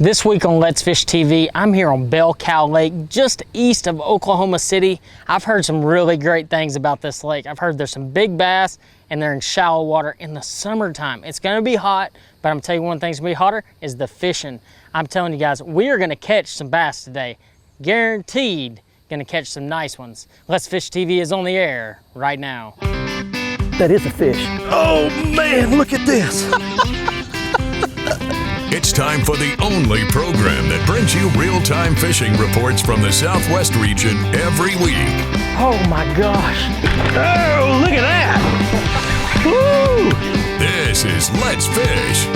This week on Let's Fish TV, I'm here on Bell Cow Lake, just east of Oklahoma City. I've heard some really great things about this lake. I've heard there's some big bass and they're in shallow water in the summertime. It's gonna be hot, but I'm telling you one thing's gonna be hotter is the fishing. I'm telling you guys, we are gonna catch some bass today. Guaranteed gonna catch some nice ones. Let's Fish TV is on the air right now. That is a fish. Oh man, look at this. It's time for the only program that brings you real-time fishing reports from the Southwest region every week. Oh my gosh. Oh, look at that. Woo! This is Let's Fish.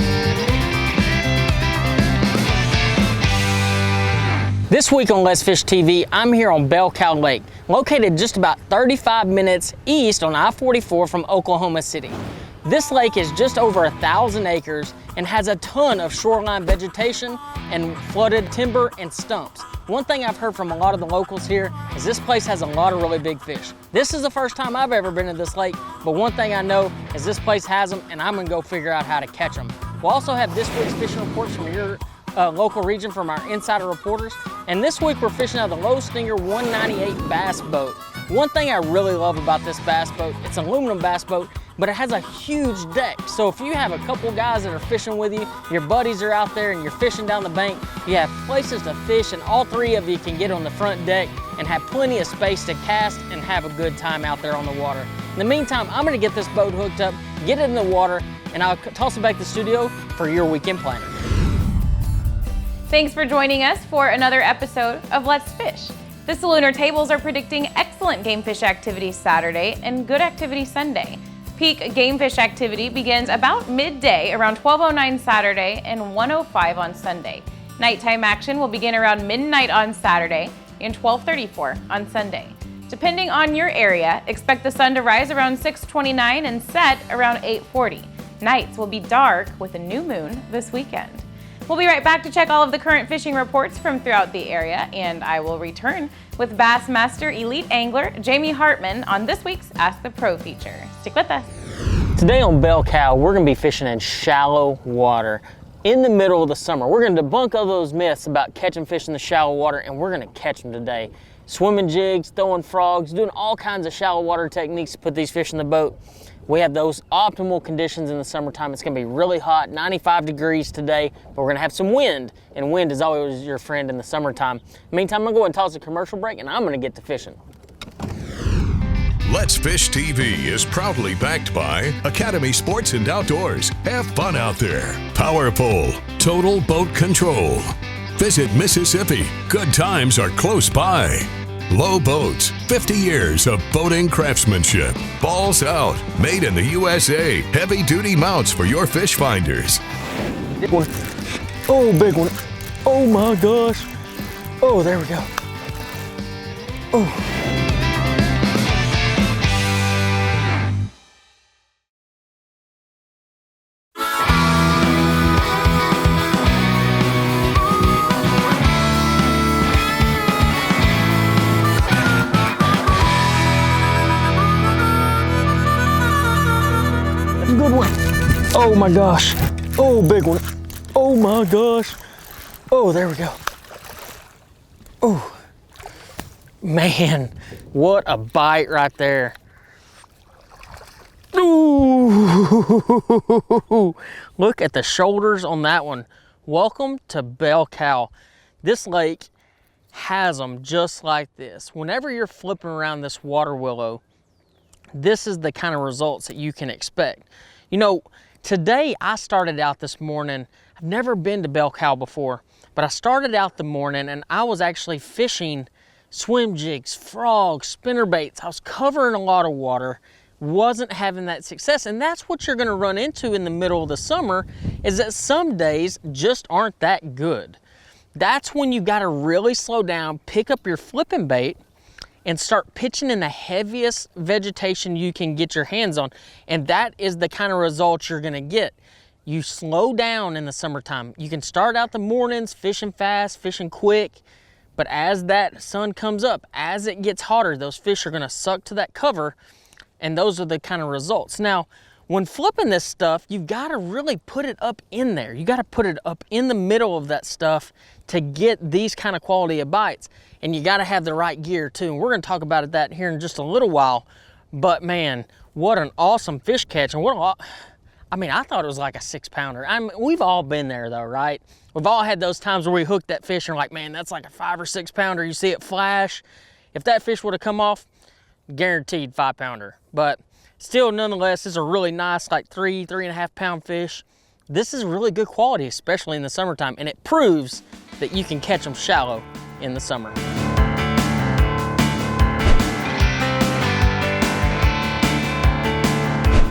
This week on Let's Fish TV, I'm here on Bell Cow Lake, located just about 35 minutes east on I-44 from Oklahoma City. This lake is just over 1,000 acres and has a ton of shoreline vegetation and flooded timber and stumps. One thing I've heard from a lot of the locals here is this place has a lot of really big fish. This is the first time I've ever been to this lake, but one thing I know is this place has them and I'm gonna go figure out how to catch them. We'll also have this week's fishing reports from your local region from our insider reporters. And this week we're fishing out of the Low Stinger 198 bass boat. One thing I really love about this bass boat, it's an aluminum bass boat, but it has a huge deck. So if you have a couple guys that are fishing with you, your buddies are out there and you're fishing down the bank, you have places to fish and all three of you can get on the front deck and have plenty of space to cast and have a good time out there on the water. In the meantime, I'm gonna get this boat hooked up, get it in the water, and I'll toss it back to the studio for your weekend planning. Thanks for joining us for another episode of Let's Fish. The Salooner tables are predicting excellent game fish activity Saturday and good activity Sunday. Peak game fish activity begins about midday, around 12:09 Saturday and 1:05 on Sunday. Nighttime action will begin around midnight on Saturday and 12:34 on Sunday. Depending on your area, expect the sun to rise around 6:29 and set around 8:40. Nights will be dark with a new moon this weekend. We'll be right back to check all of the current fishing reports from throughout the area, and I will return with Bassmaster Elite Angler Jamie Hartman on this week's Ask the Pro feature. Stick with us. Today on Bell Cow, we're gonna be fishing in shallow water in the middle of the summer. We're gonna debunk all those myths about catching fish in the shallow water, and we're gonna catch them today. Swimming jigs, throwing frogs, doing all kinds of shallow water techniques to put these fish in the boat. We have those optimal conditions in the summertime. It's gonna be really hot, 95 degrees today, but we're gonna have some wind, and wind is always your friend in the summertime. Meantime, I'm gonna go and toss a commercial break, and I'm gonna get to fishing. Let's Fish TV is proudly backed by Academy Sports and Outdoors. Have fun out there. Power Pole, Total Boat Control. Visit Mississippi. Good times are close by. Low Boats, 50 years of boating craftsmanship. Balls Out, made in the USA. Heavy duty mounts for your fish finders. Big one. Oh, big one. Oh my gosh. Oh, there we go. Oh. Good one. Oh my gosh. Oh, big one. Oh my gosh. Oh, there we go. Oh, man, what a bite right there. Ooh, look at the shoulders on that one. Welcome to Bell Cow. This lake has them just like this. Whenever you're flipping around this water willow, this is the kind of results that you can expect. You know, today I started out this morning, I've never been to Bell Cow before, but I started out the morning and I was actually fishing swim jigs, frogs, spinnerbaits. I was covering a lot of water, wasn't having that success. And that's what you're gonna run into in the middle of the summer, is that some days just aren't that good. That's when you gotta really slow down, pick up your flipping bait, and start pitching in the heaviest vegetation you can get your hands on. And that is the kind of results you're gonna get. You slow down in the summertime. You can start out the mornings fishing fast, fishing quick, but as that sun comes up, as it gets hotter, those fish are gonna suck to that cover, and those are the kind of results. Now, when flipping this stuff, you've got to really put it up in there. You got to put it up in the middle of that stuff to get these kind of quality of bites. And you got to have the right gear too. And we're going to talk about that here in just a little while. But man, what an awesome fish catch. And I mean, I thought it was like a 6-pounder. We've all been there though, right? We've all had those times where we hooked that fish and we're like, man, that's like a 5 or 6-pounder. You see it flash. If that fish would have come off, guaranteed 5-pounder. But still, nonetheless, this is a really nice, like 3.5 pound fish. This is really good quality, especially in the summertime, and it proves that you can catch them shallow in the summer.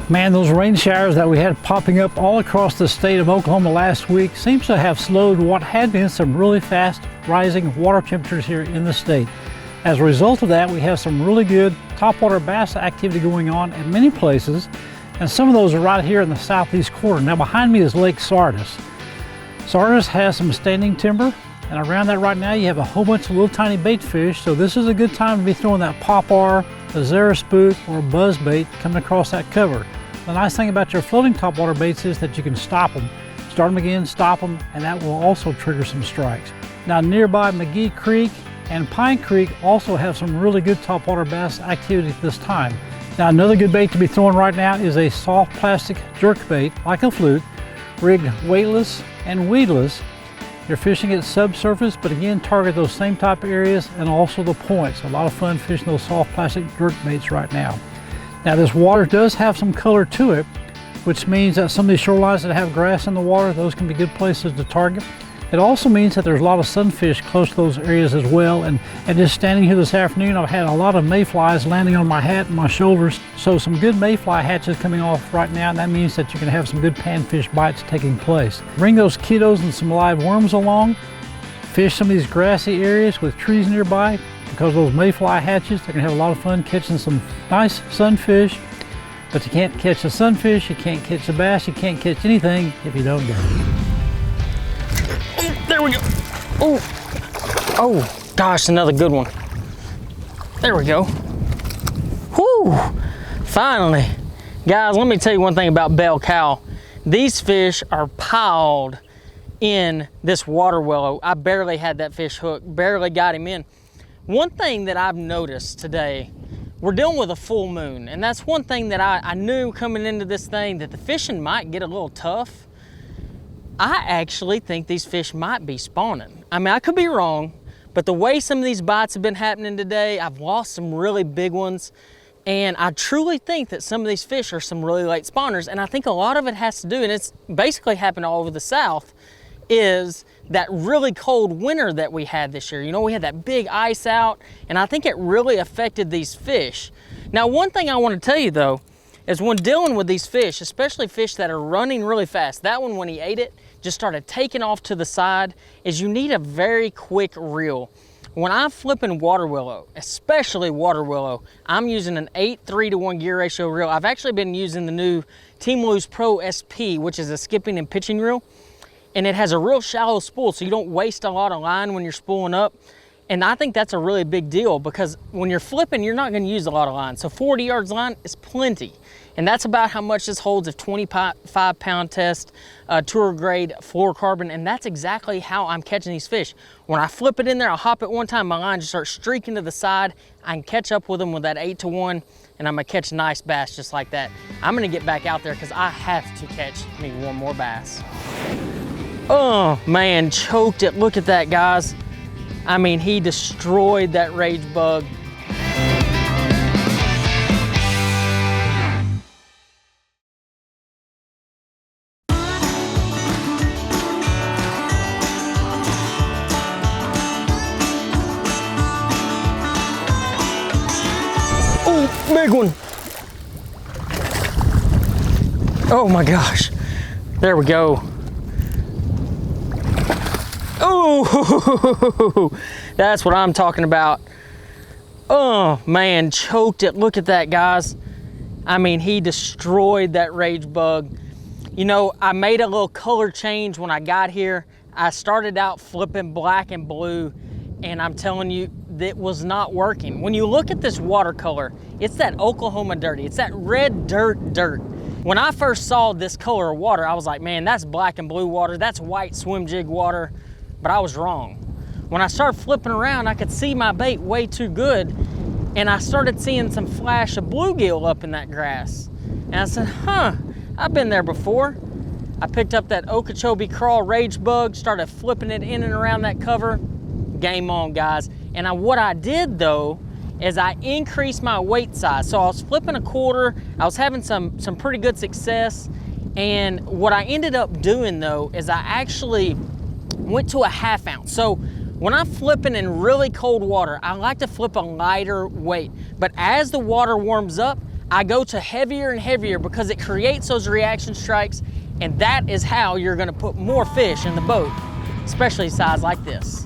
Man, those rain showers that we had popping up all across the state of Oklahoma last week seems to have slowed what had been some really fast rising water temperatures here in the state. As a result of that, we have some really good topwater bass activity going on at many places, and some of those are right here in the southeast corner. Now behind me is Lake Sardis. Sardis has some standing timber, and around that right now you have a whole bunch of little tiny bait fish, so this is a good time to be throwing that popar, a Zara spook, or a buzz bait coming across that cover. The nice thing about your floating topwater baits is that you can stop them. Start them again, stop them, and that will also trigger some strikes. Now nearby McGee Creek and Pine Creek also have some really good topwater bass activity at this time. Now another good bait to be throwing right now is a soft plastic jerk bait, like a flute, rigged weightless and weedless. You're fishing at subsurface, but again, target those same type of areas and also the points. A lot of fun fishing those soft plastic jerk baits right now. Now this water does have some color to it, which means that some of these shorelines that have grass in the water, those can be good places to target. It also means that there's a lot of sunfish close to those areas as well. And just standing here this afternoon, I've had a lot of mayflies landing on my hat and my shoulders. So some good mayfly hatches coming off right now, and that means that you can have some good panfish bites taking place. Bring those kiddos and some live worms along. Fish some of these grassy areas with trees nearby, because those mayfly hatches, they're gonna have a lot of fun catching some nice sunfish. But you can't catch a sunfish, you can't catch a bass, you can't catch anything if you don't go. There we go. Oh, gosh, another good one. There we go. Whoo, finally. Guys, let me tell you one thing about Bell Cow. These fish are piled in this water willow. I barely had that fish hooked, barely got him in. One thing that I've noticed today, we're dealing with a full moon, and that's one thing that I knew coming into this thing, that the fishing might get a little tough. I actually think these fish might be spawning. I mean, I could be wrong, but the way some of these bites have been happening today, I've lost some really big ones, and I truly think that some of these fish are some really late spawners, and I think a lot of it has to do, and it's basically happened all over the South, is that really cold winter that we had this year. You know, we had that big ice out, and I think it really affected these fish. Now, one thing I want to tell you though, is when dealing with these fish, especially fish that are running really fast, that one when he ate it, just started taking off to the side, is you need a very quick reel. When I'm flipping water willow, especially water willow, I'm using an 8:3-to-1 gear ratio reel. I've actually been using the new Team Lou's Pro SP, which is a skipping and pitching reel. And it has a real shallow spool, so you don't waste a lot of line when you're spooling up. And I think that's a really big deal, because when you're flipping, you're not gonna use a lot of line. So 40 yards line is plenty. And that's about how much this holds, a 25-pound test, tour grade fluorocarbon, and that's exactly how I'm catching these fish. When I flip it in there, I'll hop it one time, my line just starts streaking to the side. I can catch up with them with that 8-to-1, and I'm gonna catch nice bass just like that. I'm gonna get back out there because I have to catch me one more bass. Oh man, choked it. Look at that, guys. I mean, he destroyed that rage bug. Oh, big one. Oh my gosh. There we go. Oh, that's what I'm talking about. Oh man, choked it. Look at that, guys. I mean, he destroyed that rage bug. You know, I made a little color change when I got here. I started out flipping black and blue, and I'm telling you, that was not working. When you look at this watercolor, it's that Oklahoma dirty. It's that red dirt. When I first saw this color of water, I was like, man, that's black and blue water, that's white swim jig water, but I was wrong. When I started flipping around, I could see my bait way too good, and I started seeing some flash of bluegill up in that grass. And I said, huh, I've been there before. I picked up that Okeechobee crawl rage bug, started flipping it in and around that cover. Game on, guys. And what I did though, is I increased my weight size. So I was flipping a quarter, I was having some pretty good success. And what I ended up doing though, is I actually went to a 1/2 ounce. So when I'm flipping in really cold water, I like to flip a lighter weight. But as the water warms up, I go to heavier and heavier because it creates those reaction strikes, and that is how you're gonna put more fish in the boat, especially size like this.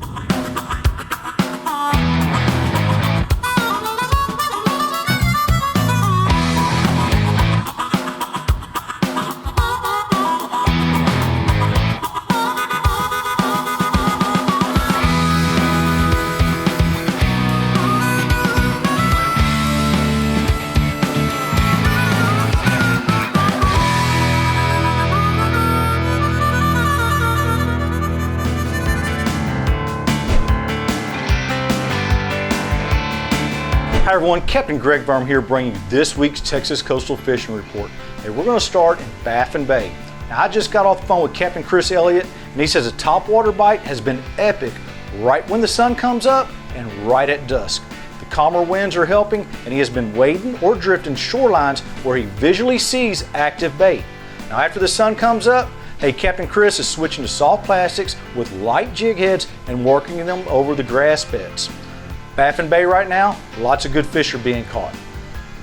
Hi everyone, Captain Greg Verm here bringing you this week's Texas Coastal Fishing Report. Hey, we're going to start in Baffin Bay. Now, I just got off the phone with Captain Chris Elliott, and he says a topwater bite has been epic right when the sun comes up and right at dusk. The calmer winds are helping, and he has been wading or drifting shorelines where he visually sees active bait. Now after the sun comes up, hey, Captain Chris is switching to soft plastics with light jig heads and working them over the grass beds. Baffin Bay right now, lots of good fish are being caught.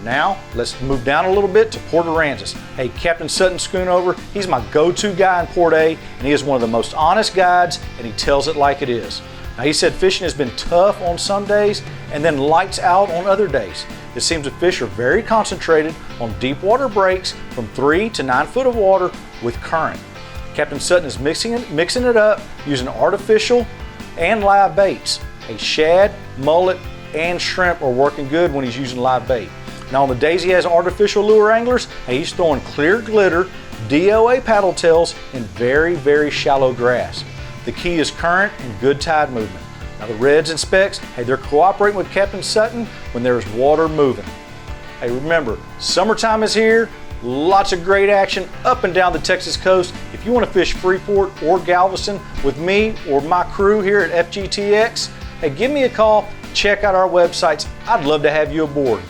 Now, let's move down a little bit to Port Aransas. Hey, Captain Sutton Schoonover, he's my go-to guy in Port A, and he is one of the most honest guides, and he tells it like it is. Now, he said fishing has been tough on some days, and then lights out on other days. It seems the fish are very concentrated on deep water breaks from 3 to 9 foot of water with current. Captain Sutton is mixing it up using artificial and live baits. Hey, shad, mullet, and shrimp are working good when he's using live bait. Now on the days he has artificial lure anglers, hey, he's throwing clear glitter, DOA paddle tails in very, very shallow grass. The key is current and good tide movement. Now the reds and specks, hey, they're cooperating with Captain Sutton when there's water moving. Hey, remember, summertime is here. Lots of great action up and down the Texas coast. If you want to fish Freeport or Galveston with me or my crew here at FGTX, hey, give me a call, check out our websites. I'd love to have you aboard.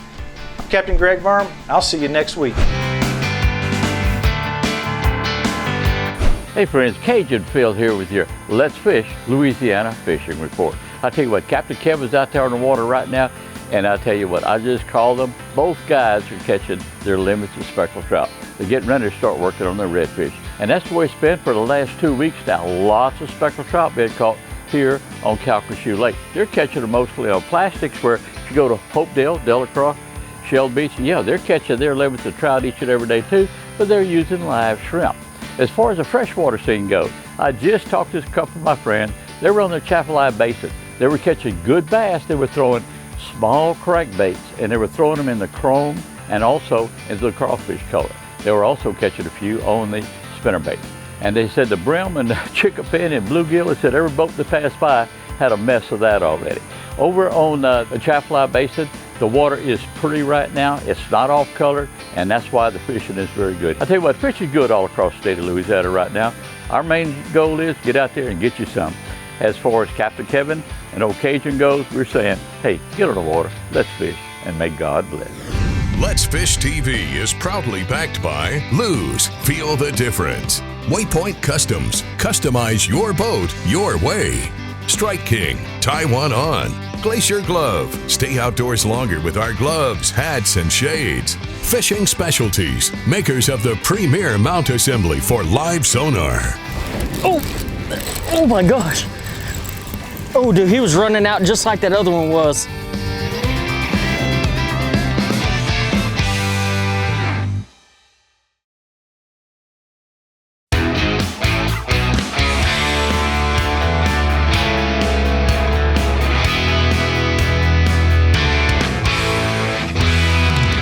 I'm Captain Greg Verm. I'll see you next week. Hey friends, Cajun Phil here with your Let's Fish Louisiana Fishing Report. I tell you what, Captain Kevin's out there on the water right now, and I tell you what, I just called them. Both guys are catching their limits of speckled trout. They're getting ready to start working on their redfish. And that's the way it's been for the last 2 weeks now. Lots of speckled trout being caught here on Calcasieu Lake. They're catching them mostly on plastics, where if you go to Hopedale, Delacroix, Shell Beach, yeah, they're catching their limits of trout each and every day too, but they're using live shrimp. As far as the freshwater scene goes, I just talked to a couple of my friends. They were on the Chapelai Basin. They were catching good bass. They were throwing small crankbaits, and they were throwing them in the chrome and also into the crawfish color. They were also catching a few on the spinnerbait. And they said the brim and the chickapin and bluegill, they said every boat that passed by had a mess of that already. Over on the Chapelai Basin, the water is pretty right now. It's not off color, and that's why the fishing is very good. I tell you what, fishing is good all across the state of Louisiana right now. Our main goal is get out there and get you some. As far as Captain Kevin and Old Cajun goes, we're saying, hey, get on the water, let's fish, and may God bless. Let's Fish TV is proudly backed by Lou's. Feel the difference. Waypoint Customs. Customize your boat your way. Strike King. Tie one on. Glacier Glove. Stay outdoors longer with our gloves, hats, and shades. Fishing Specialties. Makers of the premier mount assembly for live sonar. Oh my gosh. Oh, dude, he was running out just like that other one was.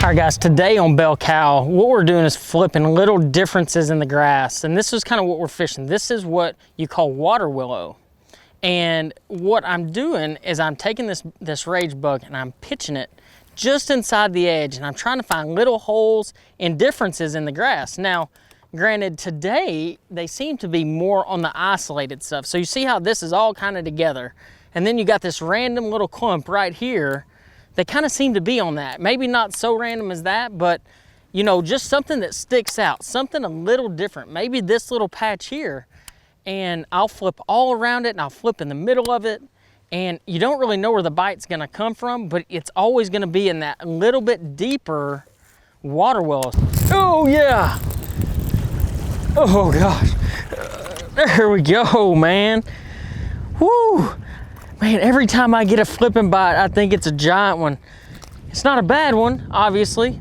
All All right guys, today on Bell Cow, what we're doing is flipping little differences in the grass. And this is kind of what we're fishing. This is what you call water willow. And what I'm doing is I'm taking this rage bug and I'm pitching it just inside the edge. And I'm trying to find little holes and differences in the grass. Now, granted, today, they seem to be more on the isolated stuff. So you see how this is all kind of together. And then you got this random little clump right here. They kind of seem to be on that. Maybe not so random as that, but you know, just something that sticks out, something a little different. Maybe this little patch here, and I'll flip all around it and I'll flip in the middle of it. And you don't really know where the bite's gonna come from, but it's always gonna be in that little bit deeper water willow. Oh yeah. Oh gosh. There we go, man. Woo. Man, every time I get a flipping bite, I think it's a giant one. It's not a bad one, obviously.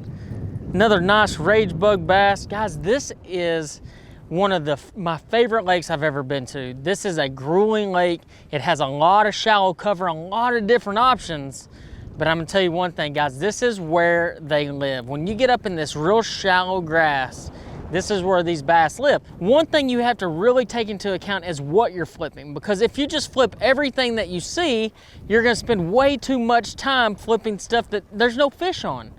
Another nice rage bug bass. Guys, this is one of my favorite lakes I've ever been to. This is a grueling lake. It has a lot of shallow cover, a lot of different options. But I'm gonna tell you one thing, guys, this is where they live. When you get up in this real shallow grass, this is where these bass live. One thing you have to really take into account is what you're flipping, because if you just flip everything that you see, you're gonna spend way too much time flipping stuff that there's no fish on.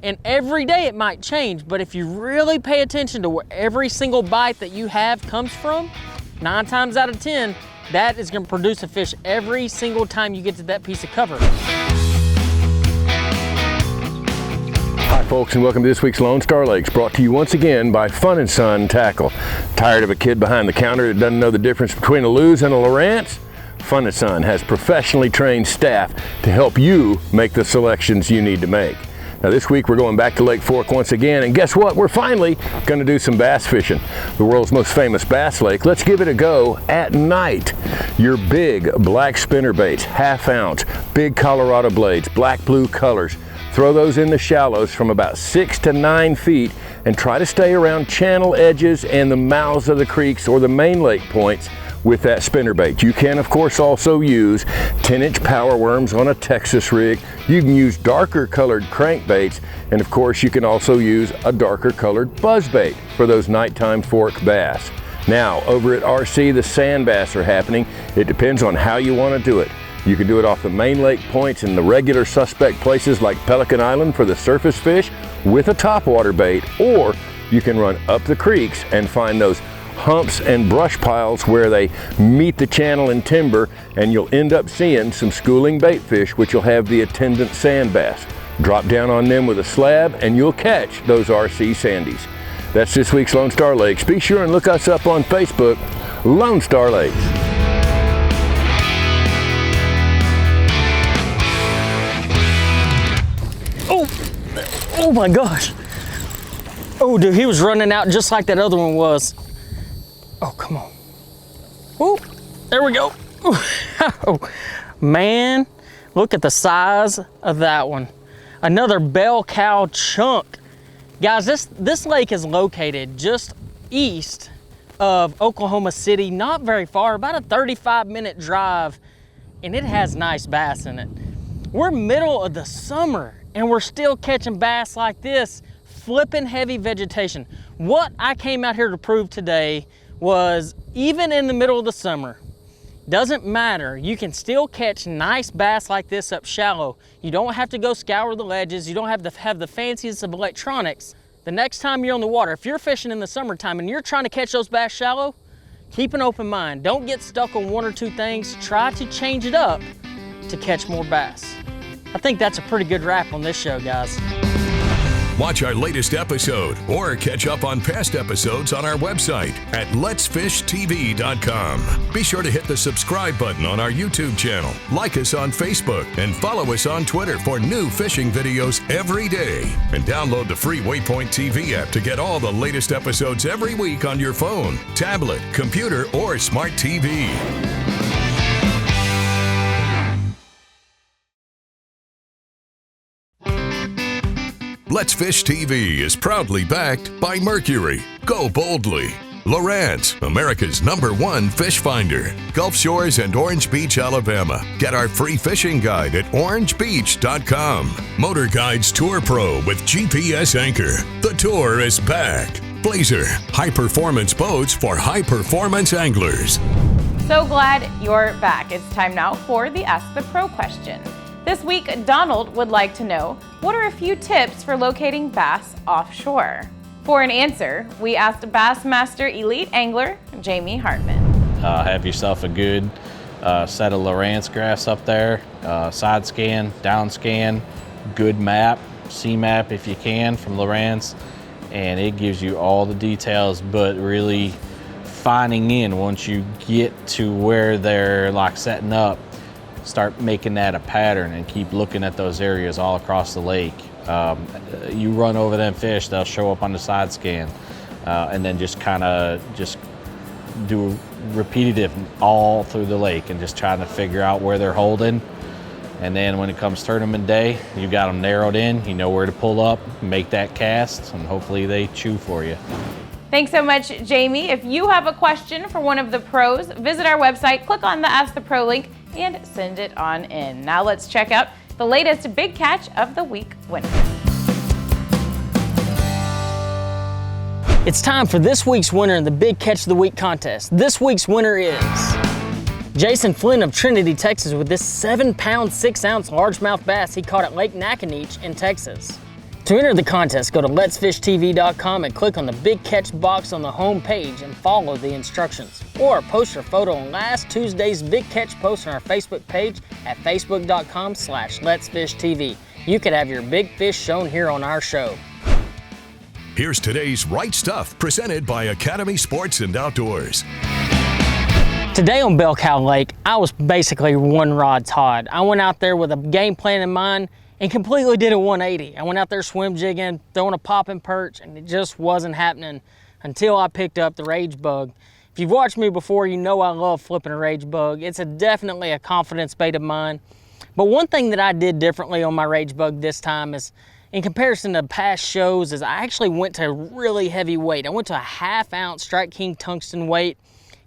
And every day it might change, but if you really pay attention to where every single bite that you have comes from, 9 times out of 10, that is gonna produce a fish every single time you get to that piece of cover. Hi folks, and welcome to this week's Lone Star Lakes, brought to you once again by Fun & Son Tackle. Tired of a kid behind the counter that doesn't know the difference between a Lewis and a Lowrance? Fun & Son has professionally trained staff to help you make the selections you need to make. Now this week we're going back to Lake Fork once again, and guess what? We're finally going to do some bass fishing. The world's most famous bass lake. Let's give it a go at night. Your big black spinner baits, 1/2 ounce, big Colorado blades, black blue colors. Throw those in the shallows from about 6 to 9 feet and try to stay around channel edges and the mouths of the creeks or the main lake points with that spinner bait. You can of course also use 10-inch power worms on a Texas rig. You can use darker colored crankbaits, and of course you can also use a darker colored buzz bait for those nighttime fork bass. Now over at RC, the sand bass are happening. It depends on how you want to do it. You can do it off the main lake points in the regular suspect places like Pelican Island for the surface fish with a topwater bait, or you can run up the creeks and find those humps and brush piles where they meet the channel and timber, and you'll end up seeing some schooling bait fish, which will have the attendant sand bass. Drop down on them with a slab and you'll catch those RC sandies. That's this week's Lone Star Lakes. Be sure and look us up on Facebook, Lone Star Lakes. Oh my gosh. Oh dude, he was running out just like that other one was. Oh, come on. Oh, there we go. Oh, man, look at the size of that one. Another bell cow chunk. Guys, this lake is located just east of Oklahoma City, not very far, about a 35-minute drive, and it has nice bass in it. We're middle of the summer, and we're still catching bass like this, flipping heavy vegetation. What I came out here to prove today was even in the middle of the summer, doesn't matter, you can still catch nice bass like this up shallow. You don't have to go scour the ledges. You don't have to have the fanciest of electronics. The next time you're on the water, if you're fishing in the summertime and you're trying to catch those bass shallow, keep an open mind. Don't get stuck on 1 or 2 things. Try to change it up to catch more bass. I think that's a pretty good wrap on this show, guys. Watch our latest episode or catch up on past episodes on our website at letsfishtv.com. Be sure to hit the subscribe button on our YouTube channel, like us on Facebook, and follow us on Twitter for new fishing videos every day. And download the free Waypoint TV app to get all the latest episodes every week on your phone, tablet, computer, or smart TV. Let's Fish TV is proudly backed by Mercury. Go boldly. Lowrance, America's #1 fish finder. Gulf Shores and Orange Beach, Alabama. Get our free fishing guide at orangebeach.com. Motor Guides Tour Pro with GPS Anchor. The tour is back. Blazer, high-performance boats for high-performance anglers. So glad you're back. It's time now for the Ask the Pro question. This week, Donald would like to know, what are a few tips for locating bass offshore? For an answer, we asked Bassmaster Elite Angler Jamie Hartman. Have yourself a good set of Lowrance graphs up there, side scan, down scan, good map, C-map if you can from Lowrance, and it gives you all the details, but really finding in once you get to where they're like setting up, start making that a pattern and keep looking at those areas all across the lake. You run over them fish, they'll show up on the side scan, and then just kind of do repetitive all through the lake and just trying to figure out where they're holding. And then when it comes tournament day, you got them narrowed in, you know where to pull up, make that cast, and hopefully they chew for you. Thanks so much, Jamie. If you have a question for one of the pros, visit our website, click on the Ask the Pro link, and send it on in. Now let's check out the latest Big Catch of the Week winner. It's time for this week's winner in the Big Catch of the Week contest. This week's winner is Jason Flynn of Trinity, Texas, with this 7-pound, 6-ounce largemouth bass he caught at Lake Nacogdoches in Texas. To enter the contest, go to letsfishtv.com and click on the Big Catch box on the home page and follow the instructions. Or post your photo on last Tuesday's Big Catch post on our Facebook page at facebook.com/letsfishtv. You could have your big fish shown here on our show. Here's today's Right Stuff, presented by Academy Sports and Outdoors. Today on Bell Cow Lake, I was basically one rod Todd. I went out there with a game plan in mind and completely did a 180. I went out there swim jigging, throwing a popping perch, and it just wasn't happening until I picked up the Rage Bug. If you've watched me before, you know I love flipping a Rage Bug. It's definitely a confidence bait of mine. But one thing that I did differently on my Rage Bug this time is, in comparison to past shows, is I actually went to a really heavy weight. I went to a 1/2 ounce Strike King tungsten weight.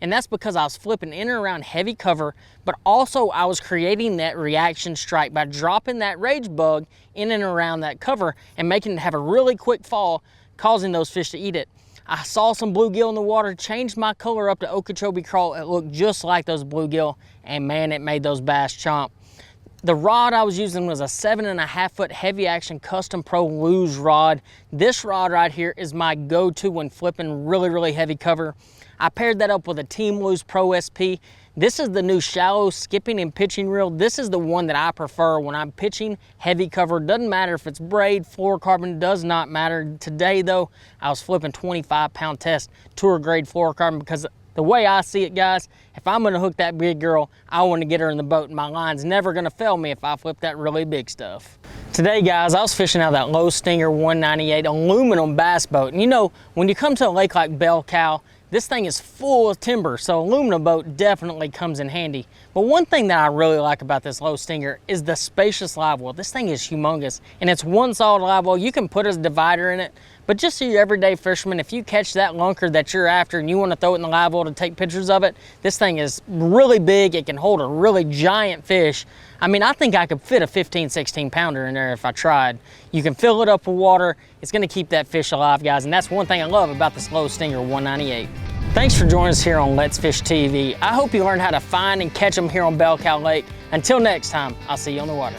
And that's because I was flipping in and around heavy cover, but also I was creating that reaction strike by dropping that Rage Bug in and around that cover and making it have a really quick fall, causing those fish to eat it. I saw some bluegill in the water, changed my color up to Okeechobee Crawl. It looked just like those bluegill, and man, it made those bass chomp. The rod I was using was a 7.5 foot heavy action Custom Pro Lose rod. This rod right here is my go-to when flipping really heavy cover. I paired that up with a Team Lose Pro SP. This is the new shallow skipping and pitching reel. This is the one that I prefer when I'm pitching heavy cover. Doesn't matter if it's braid, fluorocarbon, does not matter. Today though, I was flipping 25-pound test tour grade fluorocarbon because the way I see it, guys, if I'm gonna hook that big girl, I wanna get her in the boat, and my line's never gonna fail me if I flip that really big stuff. Today, guys, I was fishing out of that Low Stinger 198 aluminum bass boat. And you know, when you come to a lake like Bell Cow, this thing is full of timber, so aluminum boat definitely comes in handy. But one thing that I really like about this Low Stinger is the spacious live well. This thing is humongous, and it's one solid live well. You can put a divider in it, but just so your everyday fisherman, if you catch that lunker that you're after and you want to throw it in the live well to take pictures of it, this thing is really big. It can hold a really giant fish. I mean, I think I could fit a 15, 16 pounder in there if I tried. You can fill it up with water. It's gonna keep that fish alive, guys, and that's one thing I love about this Low Stinger 198. Thanks for joining us here on Let's Fish TV. I hope you learned how to find and catch them here on Bell Cow Lake. Until next time, I'll see you on the water.